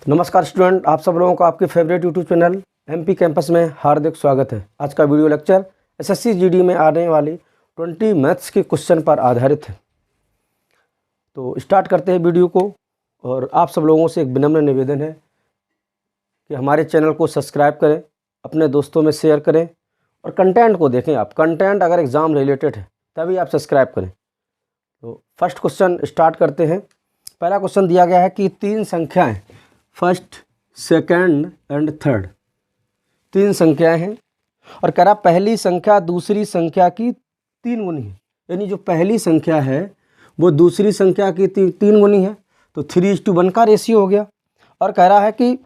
नमस्कार स्टूडेंट, आप सब लोगों का आपके favourite YouTube channel MP campus में हार्दिक स्वागत है। आज का वीडियो लेक्चर एसएससी जीडी में आने वाली 20 मैथ्स के क्वेश्चन पर आधारित है। तो स्टार्ट करते हैं वीडियो को। और आप सब लोगों से एक विनम्र निवेदन है कि हमारे चैनल को सब्सक्राइब करें, अपने दोस्तों में शेयर करें और कंटेंट को देखें। आप कंटेंट अगर एग्ज़ाम रिलेटेड है तभी आप सब्सक्राइब करें। तो फर्स्ट क्वेश्चन स्टार्ट करते हैं। पहला क्वेश्चन दिया गया है कि तीन संख्याएं, फर्स्ट, सेकंड एंड थर्ड, तीन संख्याएं हैं और कह रहा पहली संख्या दूसरी संख्या की 3 गुनी है। यानी जो पहली संख्या है वो दूसरी संख्या की 3 गुनी है, तो 3:1 का रेशियो हो गया। और कह रहा है कि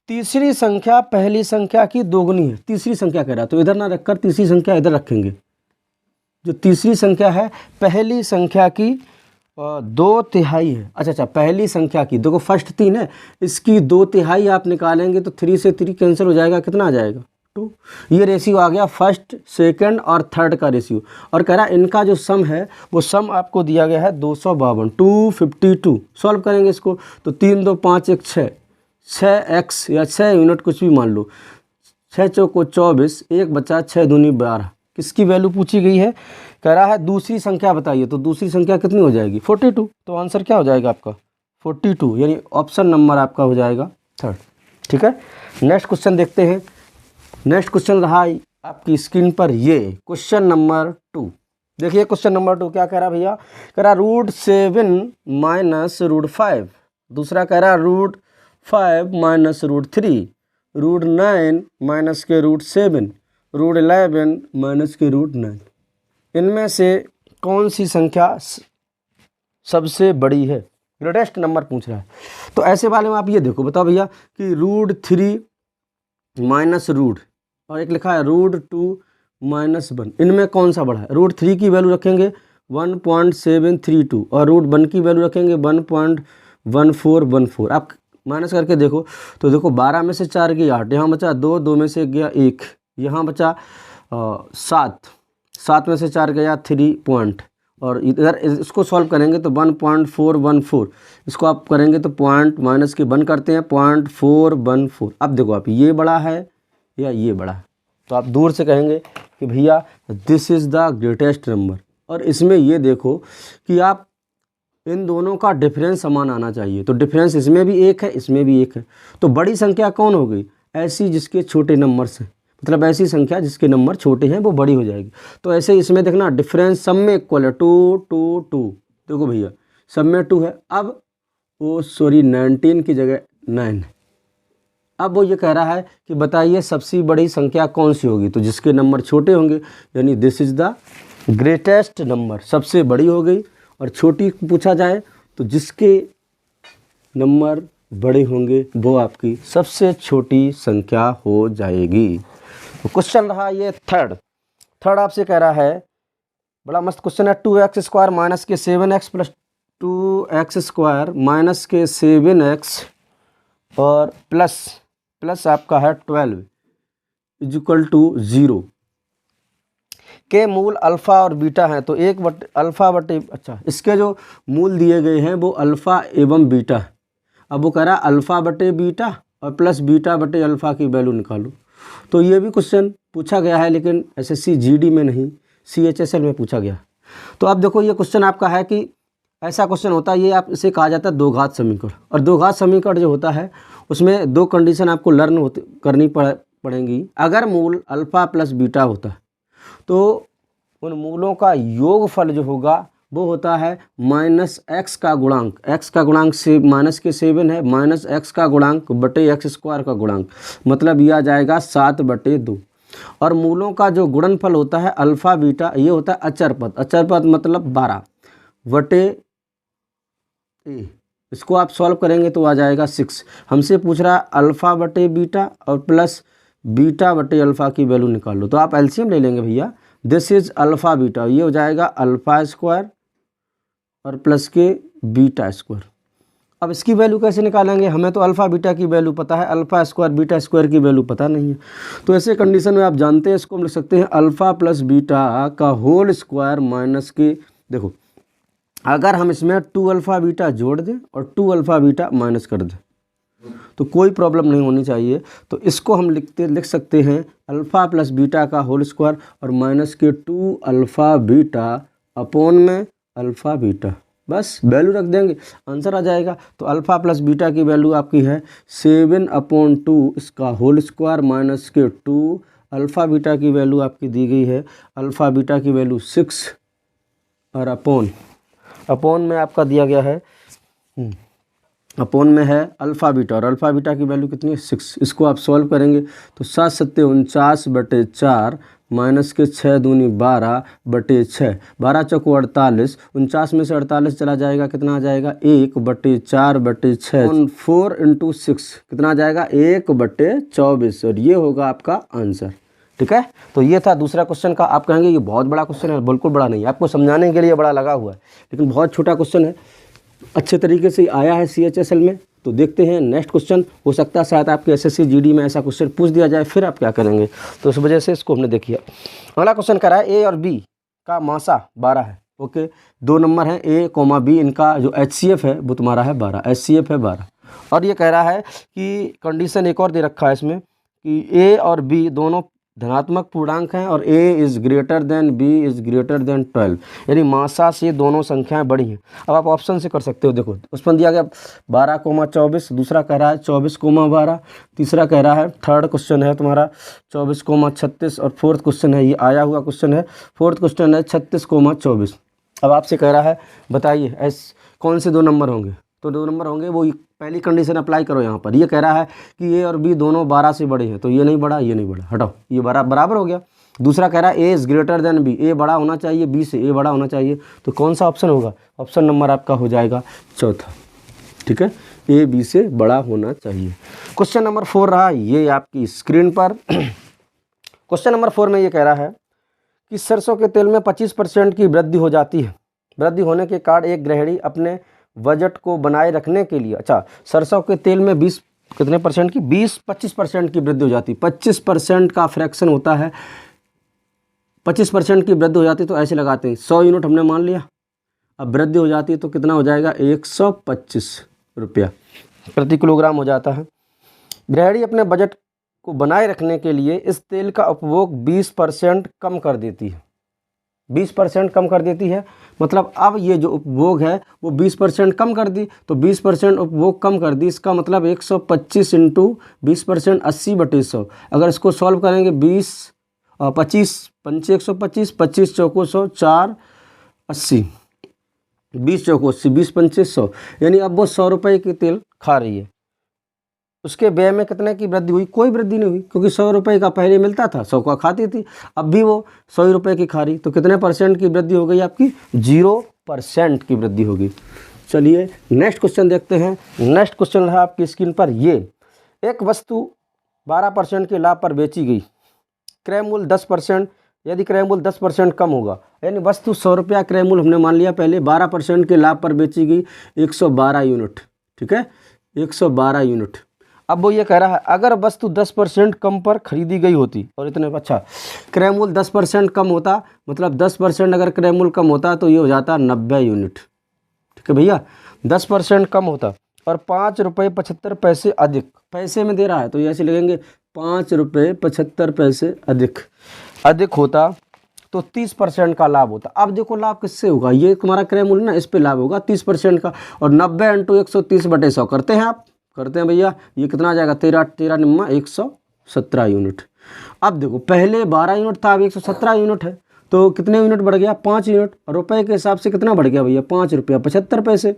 तीसरी संख्या पहली संख्या की 2 गुनी है। तीसरी संख्या कह रहा है तो इधर ना रखकर तीसरी संख्या इधर रखेंगे। जो तीसरी संख्या है पहली संख्या की 2/3 है। अच्छा, पहली संख्या की देखो, फर्स्ट 3 है, इसकी 2/3 आप निकालेंगे तो 3 से 3 कैंसिल हो जाएगा, कितना आ जाएगा 2। ये रेशियो आ गया फर्स्ट, सेकंड और थर्ड का रेशियो। और कह रहा है इनका जो सम है वो सम आपको दिया गया है 252, 252। सॉल्व करेंगे इसको तो 3 2 5 1 6, 6x या 6 यूनिट कुछ भी मान लो, 6 चौको 24, 1 बचा, 6 दूनी 12। किसकी वैल्यू पूछी गई है? कह रहा है दूसरी संख्या बताइए। तो दूसरी संख्या कितनी हो जाएगी? 42। तो आंसर क्या हो जाएगा आपका? 42, यानी ऑप्शन नंबर आपका हो जाएगा थर्ड। ठीक है, नेक्स्ट क्वेश्चन देखते हैं। नेक्स्ट क्वेश्चन रहा आपकी स्क्रीन पर, ये क्वेश्चन नंबर 2। देखिए क्वेश्चन नंबर 2 क्या कह रहा भैया? कह रहा √7 माइनस √5। दूसरा कह रहा √5 माइनस √3, √9 माइनस के √7, √11 माइनस के √9। इनमें से कौन सी संख्या सबसे बड़ी है? ग्रेटेस्ट नंबर पूछ रहा है। तो ऐसे वाले में आप ये देखो, बताओ भैया कि √3 माइनस रूट और एक लिखा है √2 माइनस 1, इनमें कौन सा बड़ा है? √3 की वैल्यू रखेंगे 1.732 और √1 की वैल्यू रखेंगे 1.1414। आप माइनस करके देखो तो देखो 12 में से 4 गई 8, यहाँ बचा 2, 2 में से गया 1, यहाँ बचा 7, 7 में से 4 गया 3 पॉइंट, और इधर इसको सॉल्व करेंगे तो 1.414। इसको आप करेंगे तो पॉइंट माइनस के 1 करते हैं 0.414। अब देखो आप ये बड़ा है या ये बड़ा है, तो आप दूर से कहेंगे कि भैया this is the greatest number. और इसमें ये देखो कि आप इन दोनों का डिफरेंस समान आना चाहिए। तो डिफरेंस इसमें भी 1 है, इसमें भी 1 है। तो बड़ी संख्या कौन हो गई? ऐसी जिसके छोटे नंबर से, मतलब ऐसी संख्या जिसके नंबर छोटे हैं वो बड़ी हो जाएगी। तो ऐसे इसमें देखना डिफरेंस सब में इक्वल है, 2 2 2। देखो भैया सब में 2 है। अब वो 19 की जगह 9 है। अब वो ये कह रहा है कि बताइए सबसे बड़ी संख्या कौन सी होगी? तो जिसके नंबर छोटे होंगे, यानी this is the greatest number, सबसे बड़ी हो गई। और छोटी पूछा जाए तो जिसके नंबर बड़े होंगे वो आपकी सबसे छोटी संख्या हो जाएगी। तो क्वेश्चन रहा ये थर्ड आपसे कह रहा है, बड़ा मस्त क्वेश्चन है। 2x² माइनस के 7x प्लस 2x² माइनस के 7x और प्लस आपका है 12 = 0 के मूल अल्फ़ा और बीटा हैं। तो अल्फ़ा बटे, अच्छा, इसके जो मूल दिए गए हैं वो अल्फ़ा एवं बीटा है। अब वो कह रहा है अल्फ़ा बटे बीटा और प्लस बीटा बटे अल्फ़ा की वैल्यू निकालो। तो ये भी क्वेश्चन पूछा गया है, लेकिन एसएससी जीडी में नहीं, CHSL में पूछा गया। तो अब देखो ये क्वेश्चन आपका है कि ऐसा क्वेश्चन होता है, ये आप इसे कहा जाता है दो घात समीकरण। और दो घात समीकरण जो होता है उसमें 2 कंडीशन आपको लर्न करनी पड़ेंगी। अगर मूल अल्फ़ा प्लस बीटा होता है तो उन मूलों का योगफल जो होगा वो होता है -x का गुणांक। x का गुणांक से माइनस के 7 है, माइनस x का गुणांक बटे x² का गुणांक, मतलब यह आ जाएगा 7/2। और मूलों का जो गुणनफल होता है अल्फ़ा बीटा, ये होता है अचर पद। अचर पद मतलब 12 बटे a। इसको आप सॉल्व करेंगे तो आ जाएगा 6। हमसे पूछ रहा है अल्फ़ा बटे बीटा और प्लस बीटा बटे अल्फ़ा की वैल्यू निकाल लो। तो आप एलसीएम ले लेंगे भैया, दिस इज़ अल्फ़ा बीटा, ये हो जाएगा अल्फ़ा² और प्लस के बीटा²। अब इसकी वैल्यू कैसे निकालेंगे? हमें तो अल्फ़ा बीटा की वैल्यू पता है, अल्फ़ा² बीटा² की वैल्यू पता नहीं है। तो ऐसे कंडीशन में आप जानते हैं, इसको हम लिख सकते हैं अल्फ़ा प्लस बीटा का होल स्क्वायर माइनस के, देखो अगर हम इसमें 2 अल्फ़ा बीटा जोड़ दें और 2 अल्फ़ा बीटा माइनस कर दें तो कोई प्रॉब्लम नहीं होनी चाहिए। तो इसको हम लिख सकते हैं अल्फ़ा प्लस बीटा का होल स्क्वायर और माइनस के 2 अल्फ़ा बीटा अपॉन में अल्फ़ा बीटा, बस वैल्यू रख देंगे, आंसर आ जाएगा। तो अल्फ़ा प्लस बीटा की वैल्यू आपकी है 7/2 इसका होल स्क्वायर माइनस के 2, अल्फ़ा बीटा की वैल्यू आपकी दी गई है, अल्फ़ा बीटा की वैल्यू 6 और अपॉन में आपका दिया गया है, अपॉन में है अल्फ़ा बीटा, और अल्फ़ा बीटा की वैल्यू कितनी है 6। इसको आप सॉल्व करेंगे तो 7 सत्ते 49/4 माइनस के 6 दूनी 12/6, 12 चौको 48, 49 में से 48 चला जाएगा, कितना आ जाएगा 1/4/6, 4 × 6 कितना आ जाएगा 1/24, और ये होगा आपका आंसर। ठीक है, तो ये था दूसरा क्वेश्चन का। आप कहेंगे ये बहुत बड़ा क्वेश्चन है, बिल्कुल बड़ा नहीं, आपको समझाने के लिए बड़ा लगा हुआ है, लेकिन बहुत छोटा क्वेश्चन है, अच्छे तरीके से आया है CHSL में। तो देखते हैं नेक्स्ट क्वेश्चन, हो सकता है शायद आपके SSC GD में ऐसा क्वेश्चन पूछ दिया जाए, फिर आप क्या करेंगे, तो इस वजह से इसको हमने देखिए। अगला क्वेश्चन कह रहा है A और B का मासा 12 है। ओके, 2 नंबर है A, B, इनका जो HCF है वो तुम्हारा है 12, HCF है 12। और ये कह रहा है कि कंडीशन एक और दे रखा है इसमें कि A और B दोनों धनात्मक पूर्णांक हैं और A is greater than B is greater than 12, यानी मासा से दोनों संख्याएं बड़ी हैं। अब आप ऑप्शन से कर सकते हो, देखो उसमें दिया गया 12,24, दूसरा कह रहा है 24,12, तीसरा कह रहा है, थर्ड क्वेश्चन है तुम्हारा 24,36, और फोर्थ क्वेश्चन है, ये आया हुआ क्वेश्चन है, फोर्थ क्वेश्चन है 36,24। अब आपसे कह रहा है बताइए कौन से 2 नंबर होंगे, तो 2 नंबर होंगे, वो पहली कंडीशन अप्लाई करो यहाँ पर। ये कह रहा है कि A और B दोनों 12 से बड़े हैं, तो ये नहीं बड़ा, ये नहीं बड़ा, हटाओ, ये बराबर हो गया। दूसरा कह रहा है A is greater than B, A बड़ा होना चाहिए B से, A बड़ा होना चाहिए, तो कौन सा ऑप्शन होगा, ऑप्शन नंबर आपका हो जाएगा चौथा। ठीक है, A B से बड़ा होना चाहिए। क्वेश्चन नंबर 4 रहा ये आपकी स्क्रीन पर। क्वेश्चन नंबर 4 में ये कह रहा है कि सरसों के तेल में 25% की वृद्धि हो जाती है। वृद्धि होने के कारण एक गृहिणी अपने बजट को बनाए रखने के लिए, अच्छा, सरसों के तेल में 20 कितने परसेंट की 25% की वृद्धि हो जाती है। 25% का फ्रैक्शन होता है, 25% की वृद्धि हो जाती है तो ऐसे लगाते हैं 100 यूनिट हमने मान लिया, अब वृद्धि हो जाती है तो कितना हो जाएगा 125 रुपया प्रति किलोग्राम हो जाता है। गृहिणी अपने बजट को बनाए रखने के लिए इस तेल का उपभोग 20% कम कर देती है। 20% कम कर देती है, मतलब अब ये जो उपभोग है वो 20% कम कर दी, तो 20% उपभोग कम कर दी, इसका मतलब 125 × 20% 80/100। अगर इसको सॉल्व करेंगे 25 पंचे 125, 25 चौको 100, 4 80, 20 चौको 80, 20 पंचे 100, यानी अब वो 100 रुपये की तेल खा रही है। उसके व्यय में कितने की वृद्धि हुई, कोई वृद्धि नहीं हुई, क्योंकि 100 रुपये का पहले मिलता था, 100 का खाती थी, अब भी वो 100 रुपये की खा रही, तो कितने % की वृद्धि हो गई आपकी 0% की वृद्धि होगी। चलिए नेक्स्ट क्वेश्चन देखते हैं। नेक्स्ट क्वेश्चन रहा आपकी स्क्रीन पर, ये एक वस्तु 12% के लाभ पर बेची गई, क्रय मूल्य 10%, यदि क्रय मूल्य 10% कम होगा, यानी वस्तु 100 रुपया क्रय मूल्य हमने मान लिया पहले, 12% के लाभ पर बेची गई 112 यूनिट। ठीक है, 112 यूनिट। अब वो ये कह रहा है अगर वस्तु 10% कम पर खरीदी गई होती और इतने, अच्छा, क्रय मूल्य 10% कम होता, मतलब 10% अगर क्रय मूल्य कम होता तो ये हो जाता 90 यूनिट। ठीक है भैया, 10% कम होता और 5 रुपये 75 पैसे अधिक, पैसे में दे रहा है तो ये ऐसे लगेंगे 5 रुपये 75 पैसे अधिक होता तो 30% का लाभ होता। अब देखो लाभ किससे होगा, ये तुम्हारा क्रय मूल्य ना, इस पे लाभ होगा 30% का, और 90 × 130/100 करते हैं आप, करते हैं भैया, ये कितना आ जाएगा 13 निम्मा 117 यूनिट। अब देखो पहले 12 यूनिट था, अब 117 यूनिट है, तो कितने यूनिट बढ़ गया 5 यूनिट, और रुपए के हिसाब से कितना बढ़ गया भैया 5 रुपया 75 पैसे।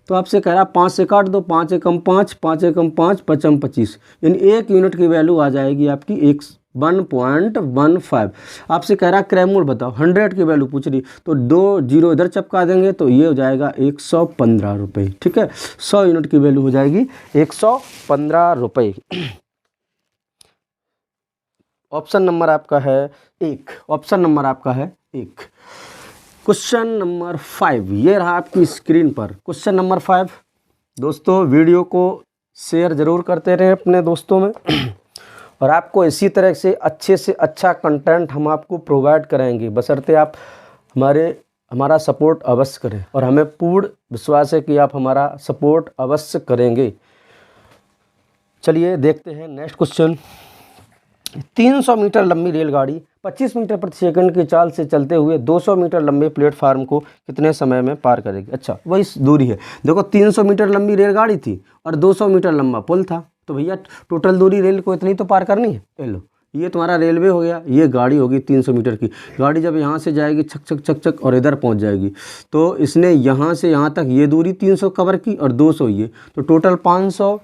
तो आपसे कह रहा है 5 से काट दो, 5 एकम 5, 5 एकम 5, 5 × 25, यानी 1 यूनिट की वैल्यू आ जाएगी आपकी 1.15। आपसे कह रहा है क्रय मूल्य बताओ, 100 की वैल्यू पूछ रही, तो 2 जीरो इधर चिपका देंगे तो ये हो जाएगा 115 रुपये। ठीक है, 100 यूनिट की वैल्यू हो जाएगी 115 रुपये। ऑप्शन नंबर आपका है 1, ऑप्शन नंबर आपका है 1। क्वेश्चन नंबर 5 ये रहा आपकी स्क्रीन पर। क्वेश्चन नंबर 5, दोस्तों वीडियो को शेयर ज़रूर करते रहें अपने दोस्तों में, और आपको इसी तरह से अच्छा कंटेंट हम आपको प्रोवाइड करेंगे, बशर्ते आप हमारा सपोर्ट अवश्य करें, और हमें पूर्ण विश्वास है कि आप हमारा सपोर्ट अवश्य करेंगे। चलिए देखते हैं नेक्स्ट क्वेश्चन। 300 मीटर लंबी रेलगाड़ी 25 मीटर प्रति सेकंड की चाल से चलते हुए 200 मीटर लंबे प्लेटफार्म को कितने समय में पार करेगी। अच्छा, वही दूरी है। देखो 300 मीटर लंबी रेलगाड़ी थी और 200 मीटर लंबा पुल था, तो भैया टोटल दूरी रेल को इतनी तो पार करनी है। ले लो, ये तुम्हारा रेलवे हो गया, ये गाड़ी होगी 300 मीटर की। गाड़ी जब यहाँ से जाएगी छक छक छक छक और इधर पहुँच जाएगी, तो इसने यहाँ से यहाँ तक ये दूरी 300 कवर की और 200 ये, तो टोटल 500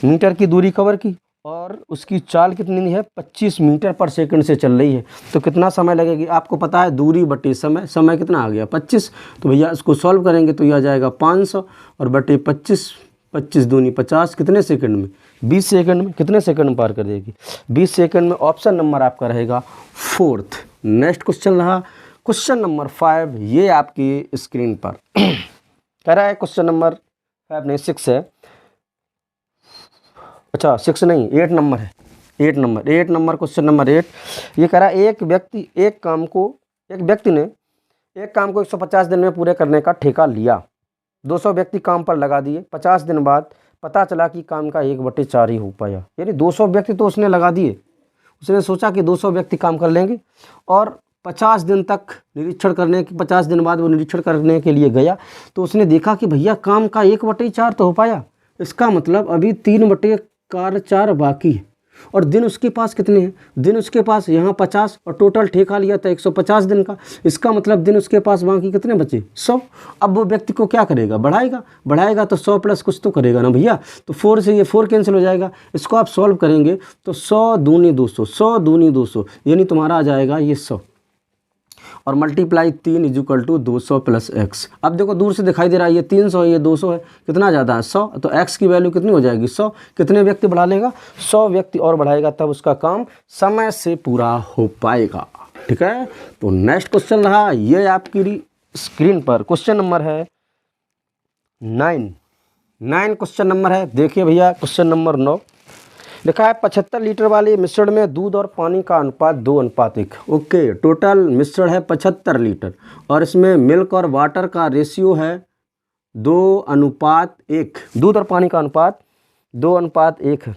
मीटर की दूरी कवर की। और उसकी चाल कितनी है, 25 मीटर पर सेकंड से चल रही है, तो कितना समय लगेगी। आपको पता है दूरी बटे समय, समय कितना आ गया 25, तो भैया इसको सॉल्व करेंगे तो यह आ जाएगा 500 और बटे 25, 25 दूनी 50, कितने सेकंड में, 20 सेकंड में। कितने सेकंड में पार कर देगी, 20 सेकंड में। ऑप्शन नंबर आपका रहेगा 4th। नेक्स्ट क्वेश्चन रहा क्वेश्चन नंबर 5, ये आपकी स्क्रीन पर कह रहा है। क्वेश्चन नंबर 5 नहीं 6 है, अच्छा 6 नहीं 8 नंबर है, 8 नंबर क्वेश्चन नंबर 8। ये कह रहा है एक व्यक्ति ने एक काम को 150 दिन में पूरे करने का ठेका लिया। 200 व्यक्ति काम पर लगा दिए। 50 दिन बाद पता चला कि काम का 1/4 ही हो पाया। यानी 200 व्यक्ति तो उसने लगा दिए, उसने सोचा कि 200 व्यक्ति काम कर लेंगे और 50 दिन तक निरीक्षण करने के 50 दिन बाद वो निरीक्षण करने के लिए गया, तो उसने देखा कि भैया काम का 1/4 तो हो पाया। इसका मतलब अभी 3/4 बाकी है। और दिन उसके पास कितने हैं, दिन उसके पास यहाँ 50 और टोटल ठेका लिया था 150 दिन का। इसका मतलब दिन उसके पास बाकी कितने बचे, 100। अब वो व्यक्ति को क्या करेगा, बढ़ाएगा तो 100 प्लस कुछ तो करेगा ना भैया। तो 4 से ये 4 कैंसिल हो जाएगा। इसको आप सॉल्व करेंगे तो 100 दूनी 200, 100 दूनी 200, यानी तुम्हारा आ जाएगा ये 100 और मल्टीप्लाई 3 = 200 प्लस एक्स। अब देखो दूर से दिखाई दे रहा है ये 300 है, ये 200 है, कितना ज़्यादा है 100, तो एक्स की वैल्यू कितनी हो जाएगी 100। कितने व्यक्ति बढ़ा लेगा, 100 व्यक्ति और बढ़ाएगा, तब उसका काम समय से पूरा हो पाएगा। ठीक है, तो नेक्स्ट क्वेश्चन रहा ये आपकी स्क्रीन पर। क्वेश्चन नंबर है 9 क्वेश्चन नंबर है। देखिए भैया क्वेश्चन नंबर 9 लिखा है 75 लीटर वाले मिश्रण में दूध और पानी का अनुपात 2:1। ओके, टोटल मिश्रण है 75 लीटर और इसमें मिल्क और वाटर का रेशियो है 2:1। दूध और पानी का अनुपात 2:1 है।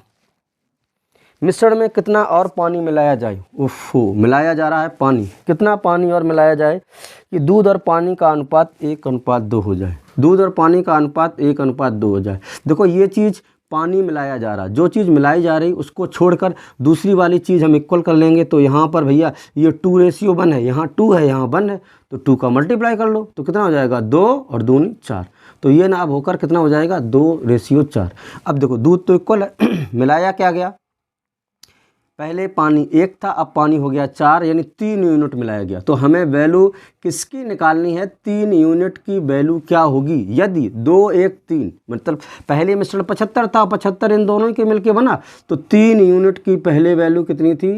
मिश्रण में कितना और पानी मिलाया जाए। उफ़ो, मिलाया जा रहा है पानी, कितना पानी और मिलाया जाए कि दूध और पानी का अनुपात 1:2 हो जाए। दूध और पानी का अनुपात 1:2 हो जाए। देखो ये चीज़ पानी मिलाया जा रहा, जो चीज़ मिलाई जा रही उसको छोड़कर दूसरी वाली चीज़ हम इक्वल कर लेंगे। तो यहाँ पर भैया ये 2:1 है, यहाँ 2 है, यहाँ 1 है, तो 2 का मल्टीप्लाई कर लो तो कितना हो जाएगा 2 और 2 × 4। तो ये ना अब होकर कितना हो जाएगा 2:4। अब देखो दूध तो इक्वल है, मिलाया क्या गया, पहले पानी 1 था, अब पानी हो गया 4, यानी 3 यूनिट मिलाया गया। तो हमें वैल्यू किसकी निकालनी है, 3 यूनिट की वैल्यू क्या होगी। यदि 2 1 3 मतलब पहले मिश्रण 75 था, 75 इन दोनों के मिलके बना, तो 3 यूनिट की पहले वैल्यू कितनी थी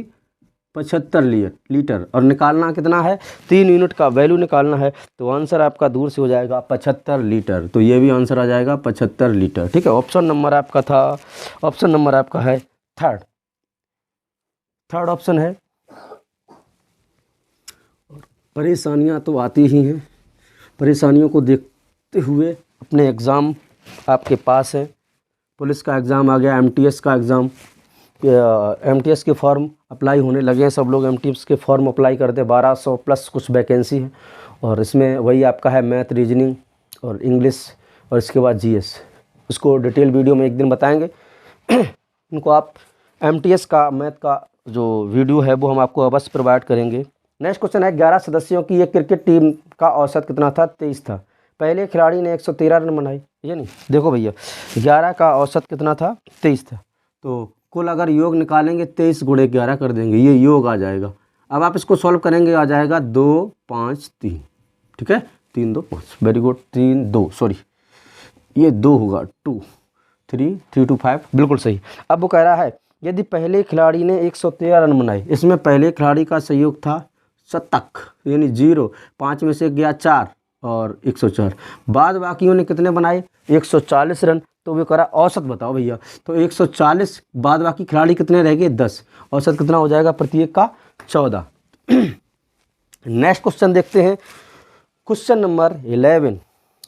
75 लीटर और निकालना कितना है 3 यूनिट का वैल्यू निकालना है। तो आंसर आपका दूर से हो जाएगा 75 लीटर। तो ये भी आंसर आ जाएगा 75 लीटर। ठीक है, ऑप्शन नंबर आपका था, ऑप्शन नंबर आपका है थर्ड ऑप्शन है। परेशानियां तो आती ही हैं, परेशानियों को देखते हुए अपने एग्ज़ाम आपके पास है। पुलिस का एग्ज़ाम आ गया, एमटीएस का एग्ज़ाम, एमटीएस के फॉर्म अप्लाई होने लगे हैं। सब लोग एमटीएस के फॉर्म अप्लाई करते, 1200 प्लस कुछ वैकेंसी है और इसमें वही आपका है मैथ, रीजनिंग और इंग्लिश और इसके बाद जीएस। इसको डिटेल वीडियो में एक दिन बताएंगे। इनको आप एमटीएस का मैथ का जो वीडियो है वो हम आपको अवश्य प्रोवाइड करेंगे। नेक्स्ट क्वेश्चन है 11 सदस्यों की एक क्रिकेट टीम का औसत कितना था, 23 था। पहले खिलाड़ी ने 113 रन बनाए, ये नहीं देखो भैया 11 का औसत कितना था 23 था। तो कुल अगर योग निकालेंगे 23 × 11 कर देंगे, ये योग आ जाएगा। अब आप इसको सॉल्व करेंगे, आ जाएगा 2 5 3। ठीक है, 3 2 5, वेरी गुड, 3 2 सॉरी ये 2 होगा 2 3 3 2 5, बिल्कुल सही। अब वो कह रहा है यदि पहले खिलाड़ी ने 113 रन बनाए, इसमें पहले खिलाड़ी का सहयोग था शतक यानी 0, 5 में से गया 4 और 104, बाद बाकियों ने कितने बनाए 140 रन। तो वो करा औसत बताओ भैया, तो 140 बाद बाकी खिलाड़ी कितने रह गए 10, औसत कितना हो जाएगा प्रत्येक का 14। नेक्स्ट क्वेश्चन देखते हैं, क्वेश्चन नंबर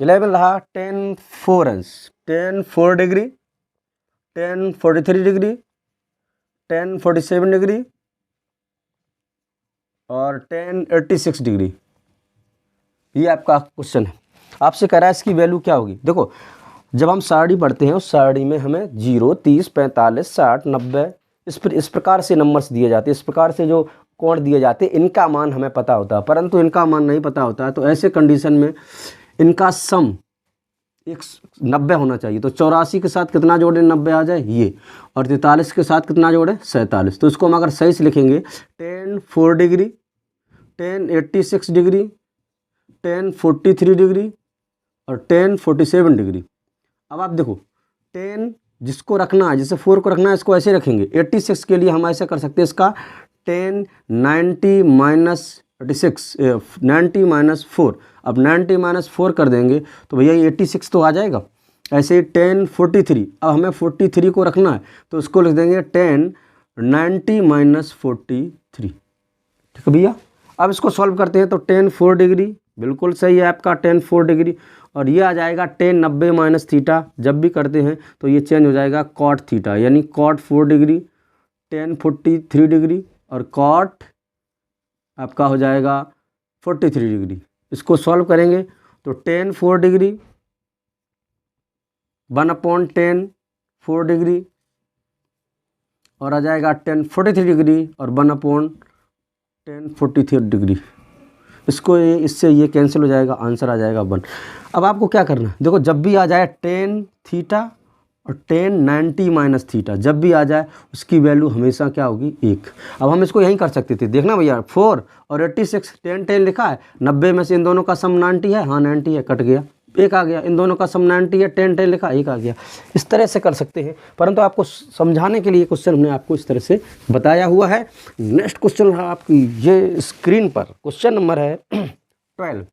11 रहा 10 4 अंश 10 4 degree tan 43 degree, tan 47 degree और tan 86 डिग्री। ये आपका क्वेश्चन है। आपसे कह रहा है इसकी वैल्यू क्या होगी। देखो जब हम सारणी पढ़ते हैं उस सारणी में हमें 0, 30, 45, 60, 90 इस प्रकार से नंबर्स दिए जाते हैं, इस प्रकार से जो कोण दिए जाते हैं, इनका मान हमें पता होता है, परंतु इनका मान नहीं पता होता है। तो ऐसे कंडीशन में इनका सम 90 होना चाहिए। तो 84 के साथ कितना जोड़े 90 आ जाए ये, और 43 के साथ कितना जोड़े 47। तो इसको हम अगर सही से लिखेंगे tan 4 degree, tan 86 degree, tan 43 degree और tan 47 डिग्री। अब आप देखो tan जिसको रखना है, जैसे 4 को रखना है, इसको ऐसे रखेंगे। 86 के लिए हम ऐसे कर सकते हैं, इसका tan 90 माइनस 86, 90 माइनस 4। अब 90 माइनस 4 कर देंगे तो भैया ये 86 तो आ जाएगा। ऐसे ही tan 43, अब हमें 43 को रखना है तो इसको लिख देंगे tan 90 माइनस 43। ठीक है भैया। अब इसको सॉल्व करते हैं तो tan 4 डिग्री बिल्कुल सही है आपका, tan 4 डिग्री, और ये आ जाएगा tan 90 माइनस थीटा। जब भी करते हैं तो ये चेंज हो जाएगा cot थीटा, यानी cot 4 डिग्री, tan 43 डिग्री और cot आपका हो जाएगा 43 डिग्री। इसको सॉल्व करेंगे तो tan 4 डिग्री 1/tan 4 डिग्री और आ जाएगा tan 43 डिग्री और 1/tan 43 डिग्री। इसको इससे ये कैंसिल हो जाएगा, आंसर आ जाएगा 1। अब आपको क्या करना है, देखो जब भी आ जाए tan थीटा और tan 90 माइनस थीटा, जब भी आ जाए उसकी वैल्यू हमेशा क्या होगी 1। अब हम इसको यहीं कर सकते थे, देखना भैया 4 और 86 tan लिखा है, 90 में से इन दोनों का सम 90 है, हाँ 90 है, कट गया 1 आ गया, इन दोनों का सम 90 है, tan लिखा 1 आ गया। इस तरह से कर सकते हैं, परंतु आपको समझाने के लिए क्वेश्चन हमने आपको इस तरह से बताया हुआ है। नेक्स्ट क्वेश्चन है आपकी ये स्क्रीन पर, क्वेश्चन नंबर है 12।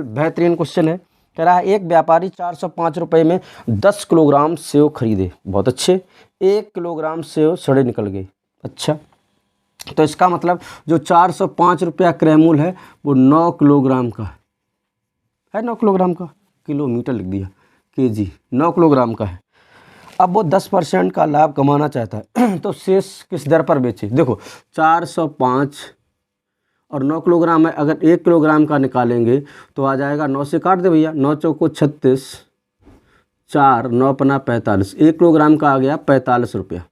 बेहतरीन क्वेश्चन है। कह रहा है एक व्यापारी 405 रुपये में 10 किलोग्राम सेव खरीदे, बहुत अच्छे, 1 किलोग्राम सेव सड़े निकल गए। अच्छा, तो इसका मतलब जो 405 रुपया क्रय मूल्य है वो 9 किलोग्राम का है 9 किलोग्राम का, किलोमीटर लिख दिया, केजी, 9 किलोग्राम का है। अब वो 10% का लाभ कमाना चाहता है तो शेष किस दर पर बेचे। देखो 405 और 9 किलोग्राम है, अगर 1 किलोग्राम का निकालेंगे तो आ जाएगा, 9 से काट दे भैया, 9 चौको 36, 4 9 पना 45, 1 किलोग्राम का आ गया 45 रुपया।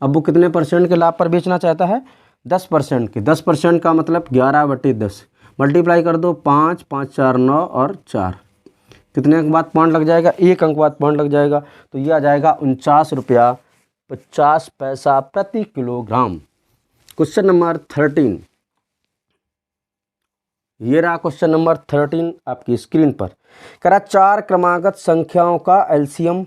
अब वो कितने % के लाभ पर बेचना चाहता है, 10% के। 10% का मतलब 11/10, मल्टीप्लाई कर दो, 5 5 4 9 और 4, कितने अंक बाद पॉइंट लग जाएगा, 1 अंक बाद पॉइंट लग जाएगा, तो ये आ जाएगा 49 रुपया 50 पैसा प्रति किलोग्राम। क्वेश्चन नंबर 13, ये रहा क्वेश्चन नंबर 13 आपकी स्क्रीन पर। कह रहा 4 क्रमागत संख्याओं का एलसीएम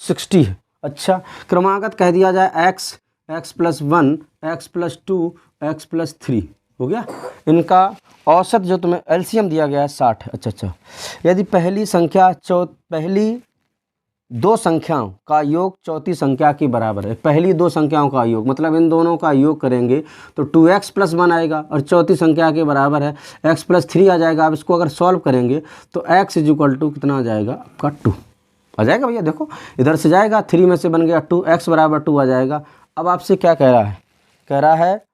60 है। अच्छा, क्रमागत कह दिया जाए x, x+1, x+2, x+3 हो गया। इनका औसत जो तुम्हें एलसीएम दिया गया है 60 है। अच्छा, यदि पहली 2 संख्याओं का योग चौथी संख्या के बराबर है, पहली 2 संख्याओं का योग मतलब इन दोनों का योग करेंगे तो 2x+1 आएगा और चौथी संख्या के बराबर है x+3 आ जाएगा। अब इसको अगर सॉल्व करेंगे तो x = कितना आ जाएगा आपका 2 आ जाएगा भैया। देखो इधर से जाएगा, 3 में से बन गया 2, x = 2 आ जाएगा। अब आपसे क्या कह रहा है, कह रहा है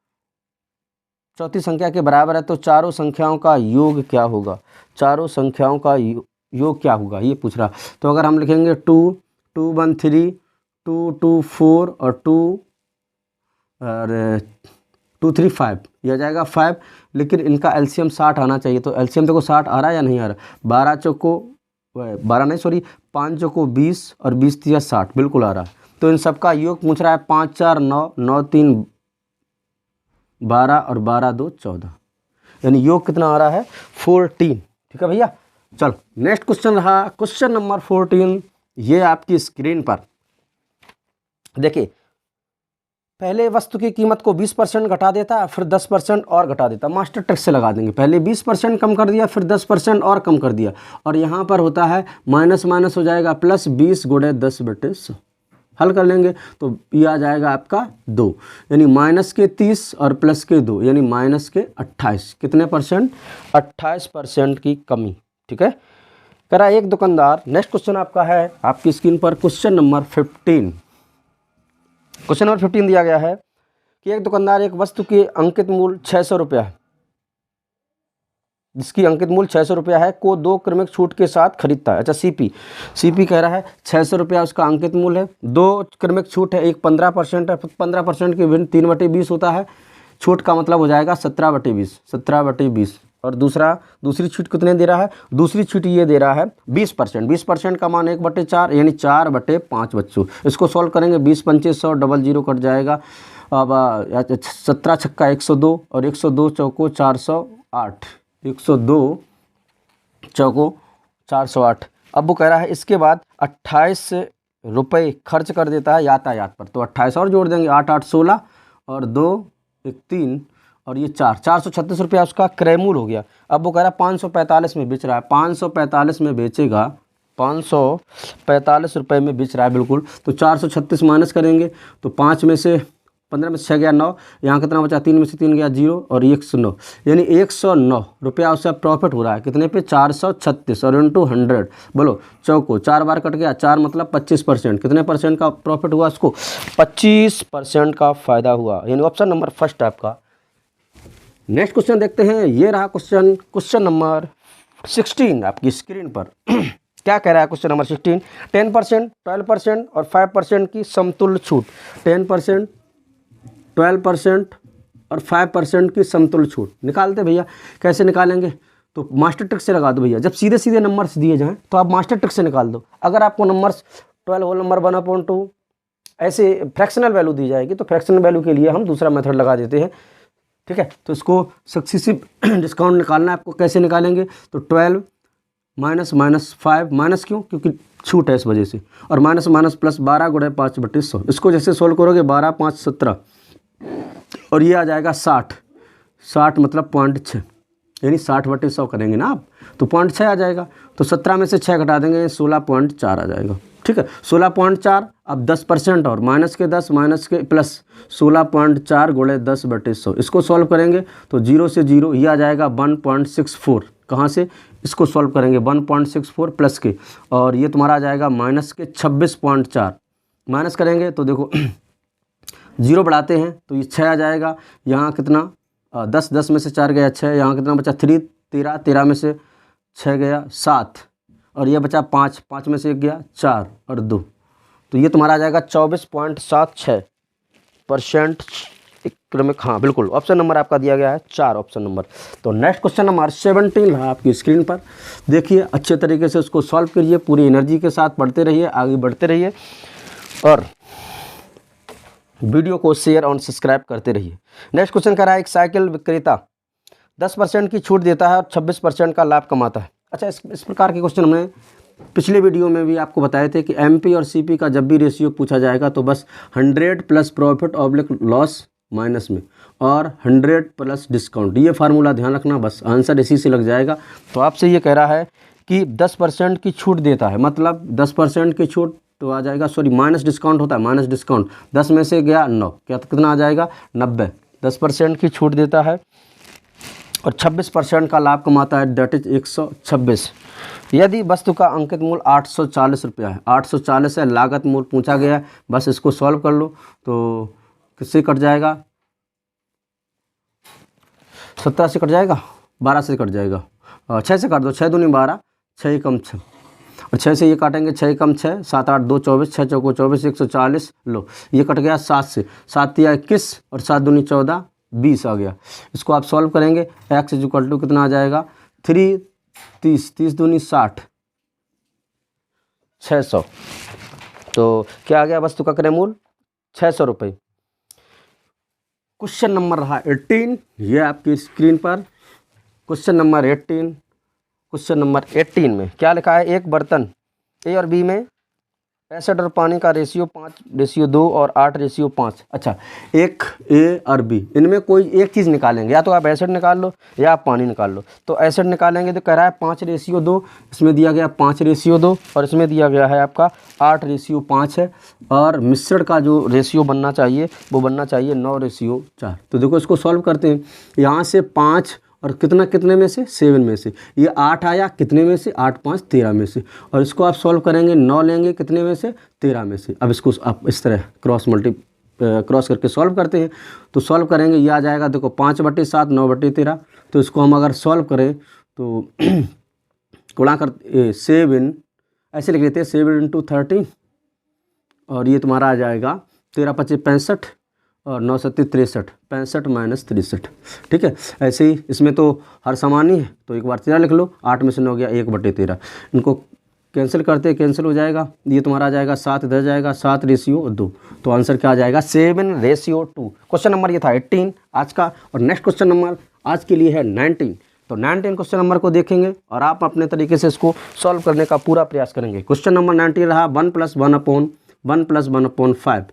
चौथी संख्या के बराबर है तो चारों संख्याओं का योग क्या होगा, चारों संख्याओं का योग क्या होगा ये पूछ रहा। तो अगर हम लिखेंगे 2 2 1 3 2 2 4 और 2 2 3 5, यह जाएगा 5। लेकिन इनका एलसीएम 60 आना चाहिए, तो एलसीएम देखो 60 आ रहा है या नहीं आ रहा। 5 चौको 20 और 20 3 60 बिल्कुल आ रहा है। तो इन सब का योग पूछ रहा है, 5 4 9 9 3 12 और 12 2 14, यानी योग कितना आ रहा है 14। ठीक है भैया। चलो नेक्स्ट क्वेश्चन रहा क्वेश्चन नंबर 14, ये आपकी स्क्रीन पर देखिए। पहले वस्तु की कीमत को 20% घटा देता है, फिर 10% और घटा देता है। मास्टर ट्रिक से लगा देंगे, पहले 20% कम कर दिया, फिर 10% और कम कर दिया, और यहाँ पर होता है माइनस माइनस हो जाएगा प्लस, 20 × 10/100। हल कर लेंगे तो ये आ जाएगा आपका 2, यानी माइनस के 30 और प्लस के 2, यानी माइनस के 28। कितने %? 28% की कमी। ठीक है। करा एक दुकानदार, नेक्स्ट क्वेश्चन आपका है आपकी स्क्रीन पर क्वेश्चन नंबर 15। क्वेश्चन नंबर 15 दिया गया है कि एक दुकानदार एक वस्तु की अंकित मूल्य 600 रुपया है, जिसकी अंकित मूल्य 600 रुपया है, को 2 क्रमिक छूट के साथ खरीदता है। अच्छा, सीपी कह रहा है 600 रुपया उसका अंकित मूल्य है, 2 क्रमिक छूट है, एक 15% है, 15% की भिन्न 3/20 होता है, छूट का मतलब हो जाएगा 17/20। और दूसरी छूट कितने दे रहा है, दूसरी छूट ये दे रहा है 20%। 20% का मान 1/4 यानी 4/5 बच्चों। इसको सॉल्व करेंगे, 20 पंचे 100, डबल जीरो कट जाएगा। अब 17 छक्का 102 और 102 चौको 408, 102 चौको 408। अब वो कह रहा है इसके बाद 28 रुपये खर्च कर देता है यातायात पर, तो 28 और जोड़ देंगे, 8 8 16 और 2 1 3 और ये 436 रुपया उसका क्रय मूल्य हो गया। अब वो कह रहा है 545 में बेच रहा है, 545 में बेचेगा, 545 रुपये में बेच रहा है बिल्कुल। तो 436 माइनस करेंगे तो 5 में से 15 में से 6 गया 9, यहाँ कितना बचा, 3 में से 3 गया 0 और 109, यानी 109 रुपया उससे प्रॉफिट हो रहा है। कितने पे, 436 और इंटू 100 बोलो चौको 4 बार कट गया, 4 मतलब 25%। कितने परसेंट का प्रॉफिट हुआ उसको, 25% का फायदा हुआ, यानी ऑप्शन नंबर फर्स्ट आपका। नेक्स्ट क्वेश्चन देखते हैं, ये रहा क्वेश्चन नंबर 16 आपकी स्क्रीन पर। क्या कह रहा है क्वेश्चन नंबर 16, 10%, 12% और 5% की समतुल्य छूट। 10%, 12% और 5% की समतुल्य छूट निकालते भैया। कैसे निकालेंगे, तो मास्टर ट्रिक से लगा दो भैया। जब सीधे सीधे नंबर्स दिए जाएं तो आप मास्टर ट्रिक से निकाल दो। अगर आपको नंबर्स 12 होल नंबर 1/2 ऐसे फ्रैक्शनल वैल्यू दी जाएगी, तो फ्रैक्शनल वैल्यू के लिए हम दूसरा मेथड लगा देते हैं, ठीक है। तो इसको सक्सेसिव डिस्काउंट निकालना है आपको। कैसे निकालेंगे, तो 12 माइनस 5, माइनस क्यों, क्योंकि छूट है इस वजह से, और माइनस माइनस प्लस 12 गुणे 5/100। इसको जैसे सोल्व करोगे 12 5 17 और ये आ जाएगा 60 मतलब 0.6, यानी 60/100 करेंगे ना आप, तो 0.6 आ जाएगा। तो 17 में से 6 घटा देंगे, 16.4 आ जाएगा, ठीक है। 16.4, अब 10% और माइनस के 10 माइनस के प्लस 16.4 गुणे 10/100। इसको सॉल्व करेंगे तो 0 से 0 ये आ जाएगा 1.64। कहाँ से, इसको सॉल्व करेंगे 1.64 प्लस के, और ये तुम्हारा आ जाएगा माइनस के 26.4। माइनस करेंगे तो देखो 0 बढ़ाते हैं तो ये 6 आ जाएगा। यहाँ कितना 10 में से 4 गया 6, यहाँ कितना बचा 3 13 में से 6 गया 7 और ये बचा 5 में से 1 गया 4 और 2, तो ये तुम्हारा आ जाएगा 24.76% क्रमिक। हाँ बिल्कुल, ऑप्शन नंबर आपका दिया गया है 4, ऑप्शन नंबर। तो नेक्स्ट क्वेश्चन नंबर 17 है आपकी स्क्रीन पर, देखिए अच्छे तरीके से उसको सॉल्व करिए, पूरी एनर्जी के साथ पढ़ते रहिए, आगे बढ़ते रहिए और वीडियो को शेयर और सब्सक्राइब करते रहिए। नेक्स्ट क्वेश्चन कह रहा है, एक साइकिल विक्रेता 10% की छूट देता है और 26% का लाभ कमाता है। अच्छा, इस प्रकार के क्वेश्चन हमने पिछले वीडियो में भी आपको बताए थे कि एमपी और सीपी का जब भी रेशियो पूछा जाएगा तो बस 100 plus profit oblique loss minus में और 100 प्लस डिस्काउंट, ये फार्मूला ध्यान रखना, बस आंसर इसी से लग जाएगा। तो आपसे ये कह रहा है कि 10% की छूट देता है, मतलब 10% की छूट तो आ जाएगा, सॉरी माइनस डिस्काउंट होता है, माइनस डिस्काउंट 10 में से गया 9, क्या कितना आ जाएगा 90। 10% की छूट देता है और 26% का लाभ कमाता है, दैट इज 126। यदि वस्तु का अंकित मूल्य 840 रुपया है, 840 है, लागत मूल्य पूछा गया है, बस इसको सॉल्व कर लो तो किससे कट जाएगा, 17 से कट जाएगा, 12 से कट जाएगा, 6 से काट दो, 6 दूनी 12, 6 कम 6 और 6 से ये काटेंगे, 6 कम 6, 7 8 2 24, 6 चौको 24, 140। लो ये कट गया 7 से, 7 या 21 और 7 दूनी 14, 20 आ गया। इसको आप सॉल्व करेंगे, x इक्वल टू कितना आ जाएगा 3 30, 30 दूनी 60, 600। तो क्या आ गया, वस्तु का क्रय मूल्य 600 रुपये। क्वेश्चन नंबर रहा 18, ये आपकी स्क्रीन पर क्वेश्चन नंबर 18। क्वेश्चन नंबर 18 में क्या लिखा है, एक बर्तन ए और बी में 65 और पानी का रेशियो 5:2 और 8:5। अच्छा, एक ए और बी, इनमें कोई एक चीज़ निकालेंगे, या तो आप एसिड निकाल लो या आप पानी निकाल लो। तो एसिड निकालेंगे तो कह रहा है 5:2, इसमें दिया गया 5:2 और इसमें दिया गया है आपका 8:5 है, और मिश्रण का जो रेशियो बनना चाहिए वो बनना चाहिए 9:4। तो देखो इसको सॉल्व करते हैं, यहाँ से 5 और कितने में से 7 में से, ये 8 आया कितने में से 8 5 13 में से, और इसको आप सॉल्व करेंगे 9 लेंगे कितने में से 13 में से। अब इसको आप इस तरह क्रॉस मल्टी क्रॉस करके सॉल्व करते हैं। तो सॉल्व करेंगे, ये आ जाएगा देखो 5/7 9/13। तो इसको हम अगर सॉल्व करें तो गुणा कर 7 ऐसे लिख लेते हैं 7 × 13 और ये तुम्हारा आ जाएगा 13×25 65 और 9×7 63 65 - 63। ठीक है, ऐसे ही इसमें तो हर समान ही है, तो एक बार 13 लिख लो, 8 में से 9 गया 1/13। इनको कैंसिल करते हैं, कैंसिल हो जाएगा, ये तुम्हारा आ जाएगा 7 इधर जाएगा 7/2। तो आंसर क्या आ जाएगा 7/2। क्वेश्चन नंबर ये था 18 आज का। और नेक्स्ट क्वेश्चन नंबर आज के लिए है 19। तो 19 क्वेश्चन नंबर को देखेंगे और आप अपने तरीके से इसको सॉल्व करने का पूरा प्रयास करेंगे। क्वेश्चन नंबर 19 रहा 1 + 1/1 + 1/5।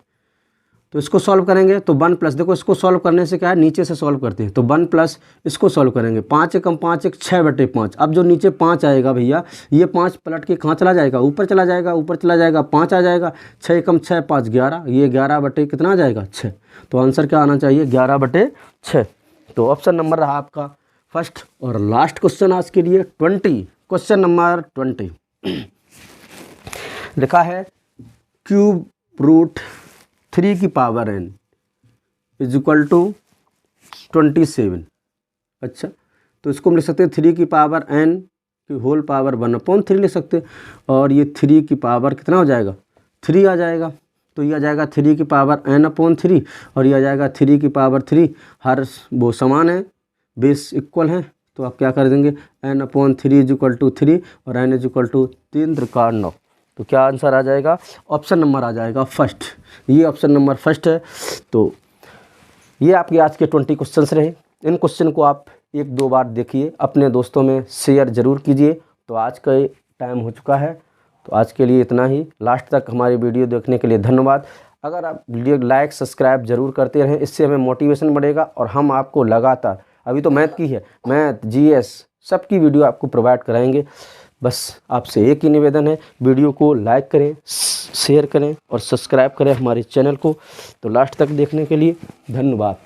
तो इसको सॉल्व करेंगे तो 1 प्लस, देखो इसको सॉल्व करने से क्या है, नीचे से सॉल्व करते हैं। तो 1 प्लस इसको सॉल्व करेंगे 5 × 5 = 6/5। अब जो नीचे 5 आएगा भैया, ये 5 पलट के कहाँ चला जाएगा, ऊपर चला जाएगा, ऊपर चला जाएगा 5 आ जाएगा। 6 × 6 = 5 11, ये 11 कितना आ जाएगा 6। तो आंसर क्या आना चाहिए 11/6। तो ऑप्शन नंबर रहा आपका फर्स्ट। और लास्ट क्वेश्चन आज के लिए 20, क्वेश्चन नंबर 20 लिखा है क्यूब रूट 3 की पावर n = 27। अच्छा, तो इसको हम लिख सकते हैं 3 की पावर n की होल पावर 1/3 लिख सकते हैं। और ये 3 की पावर कितना हो जाएगा 3 आ जाएगा। तो ये आ जाएगा 3 की पावर n/3 और ये आ जाएगा 3 की पावर 3। हर वो समान है, बेस इक्वल है, तो आप क्या कर देंगे n/3 = 3 और n = 3×9। तो क्या आंसर आ जाएगा, ऑप्शन नंबर आ जाएगा फर्स्ट। ये ऑप्शन नंबर फर्स्ट है। तो ये आपके आज के 20 क्वेश्चंस रहे। इन क्वेश्चन को आप 1-2 बार देखिए, अपने दोस्तों में शेयर ज़रूर कीजिए। तो आज का टाइम हो चुका है, तो आज के लिए इतना ही। लास्ट तक हमारी वीडियो देखने के लिए धन्यवाद। अगर आप वीडियो लाइक सब्सक्राइब जरूर करते रहें, इससे हमें मोटिवेशन बढ़ेगा और हम आपको लगातार, अभी तो मैथ की है, मैथ GS सबकी वीडियो आपको प्रोवाइड कराएंगे। बस आपसे एक ही निवेदन है, वीडियो को लाइक करें, शेयर करें और सब्सक्राइब करें हमारे चैनल को। तो लास्ट तक देखने के लिए धन्यवाद।